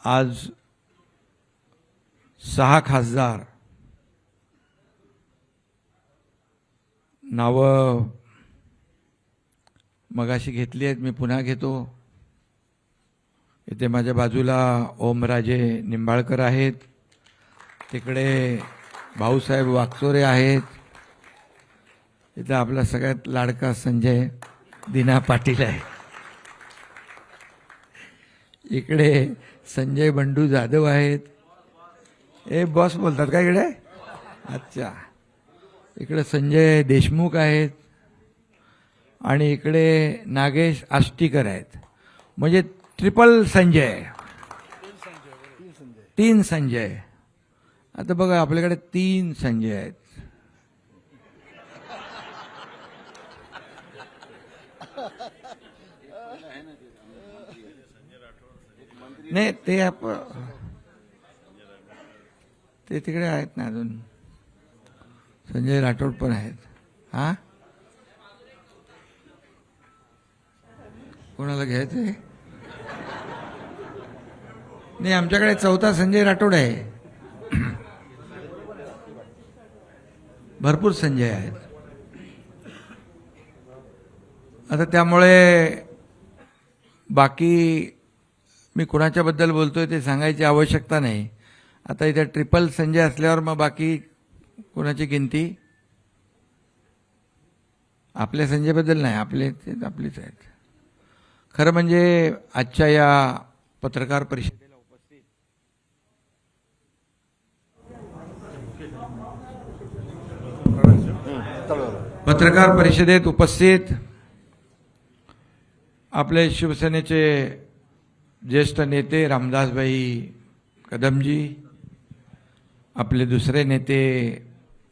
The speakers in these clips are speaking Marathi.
आज 6 खासदार नावं मगाशी घेतली आहेत, मी पुन्हा घेतो. इथे माझ्या बाजूला ओमराजे निंबाळकर आहेत, तिकडे भाऊसाहेब वागचोरे आहेत, इथे आपला सगळ्यात लाडका संजय दिना पाटील आहे, इकडे संजय बंडू जाधव आहेत. ए बॉस बोलतात का इकडे? अच्छा, इकडे संजय देशमुख आहेत आणि इकडे नागेश आष्टीकर आहेत. म्हणजे ट्रिपल संजय, 3 संजय. आता बघा आपल्याकडे 3 संजय आहेत. नाही ते तिकडे आहेत ना अजून, संजय राठोड पण आहेत. हा, कोणाला घ्यायचंय? नाही, आमच्याकडे 4था संजय राठोड आहे. भरपूर संजय आहेत. आता त्यामुळे बाकी मी कोणाच्याबद्दल बोलतोय ते सांगायची आवश्यकता नाही. आता इथे ट्रिपल संजय असल्यावर मग बाकी कोणाची गिनती? आपल्या संजयबद्दल नाही, आपलीच आहेत. खरं म्हणजे आजच्या या पत्रकार परिषदेत उपस्थित आपले शिवसेनेचे ज्येष्ठ नेते रामदासभाई कदमजी, आपले दुसरे नेते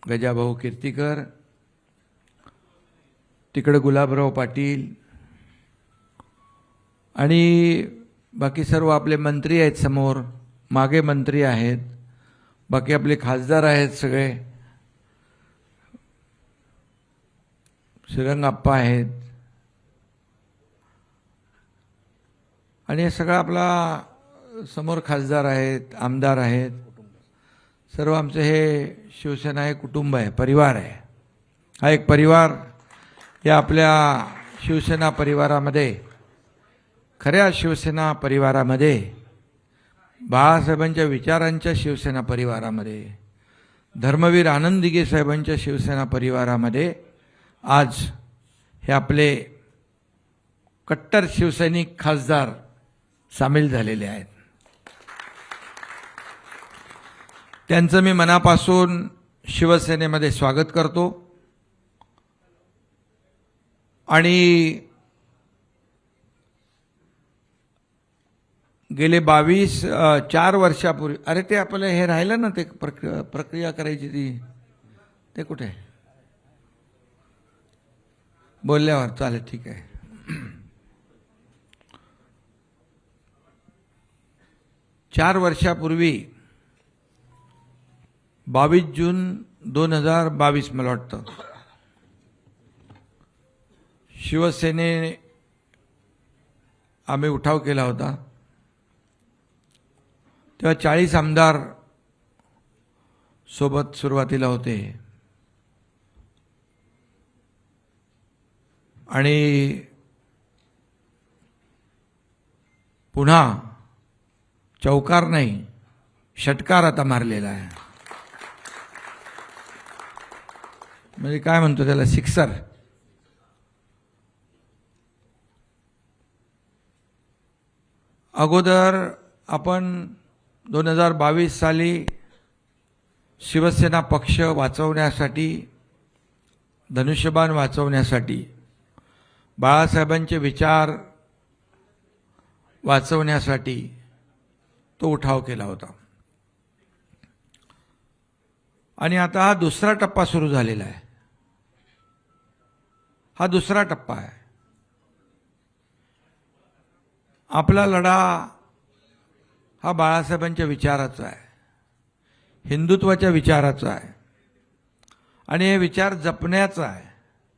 गजाभाऊ कीर्तीकर, तिकडे गुलाबराव पाटील आणि बाकी सर्व आपले मंत्री आहेत समोर, मागे मंत्री आहेत, बाकी आपले खासदार आहेत, सगळे श्रीरंगाप्पा आहेत आणि हे सगळं आपला समोर खासदार आहेत, आमदार आहेत, सर्व आमचं हे शिवसेना हे कुटुंब आहे, परिवार आहे. हा एक परिवार. या आपल्या शिवसेना परिवारामध्ये, खऱ्या शिवसेना परिवारामध्ये, बाळासाहेबांच्या विचारांच्या शिवसेना परिवारामध्ये, धर्मवीर आनंद दिघे साहेबांच्या शिवसेना परिवारामध्ये आज हे आपले कट्टर शिवसैनिक खासदार सामील झालेले आहेत. त्यांचं मी मनापासून शिवसेनेमध्ये स्वागत करतो आणि गेले 4 वर्षापूर्वी, अरे ते आपलं हे राहिलं ना, ते प्रक्रिया करायची ते कुठे आहे? बोलल्यावर चालेल, ठीक आहे. 4 वर्षापूर्वी 22 जून 2022 मला वाटतं, शिवसेनेने आम्ही उठाव केला होता. तेव्हा 40 आमदार सोबत सुरुवातीला होते आणि पुन्हा चौकार नाही, षटकार आता मारलेला आहे. म्हणजे काय म्हणतो त्याला, सिक्सर. अगोदर आपण 2022 साली शिवसेना पक्ष वाचवण्यासाठी, धनुष्यबाण वाचवण्यासाठी, बाळासाहेबांचे विचार वाचवण्यासाठी तो उठाव केला होता. आणि आता हा दुसरा टप्पा सुरू झालेला आहे. हा दुसरा टप्पा आहे. आपला लढा हा बाळासाहेबांच्या विचाराचा आहे, हिंदुत्वाच्या विचाराचा आहे आणि हे विचार जपण्याचा आहे.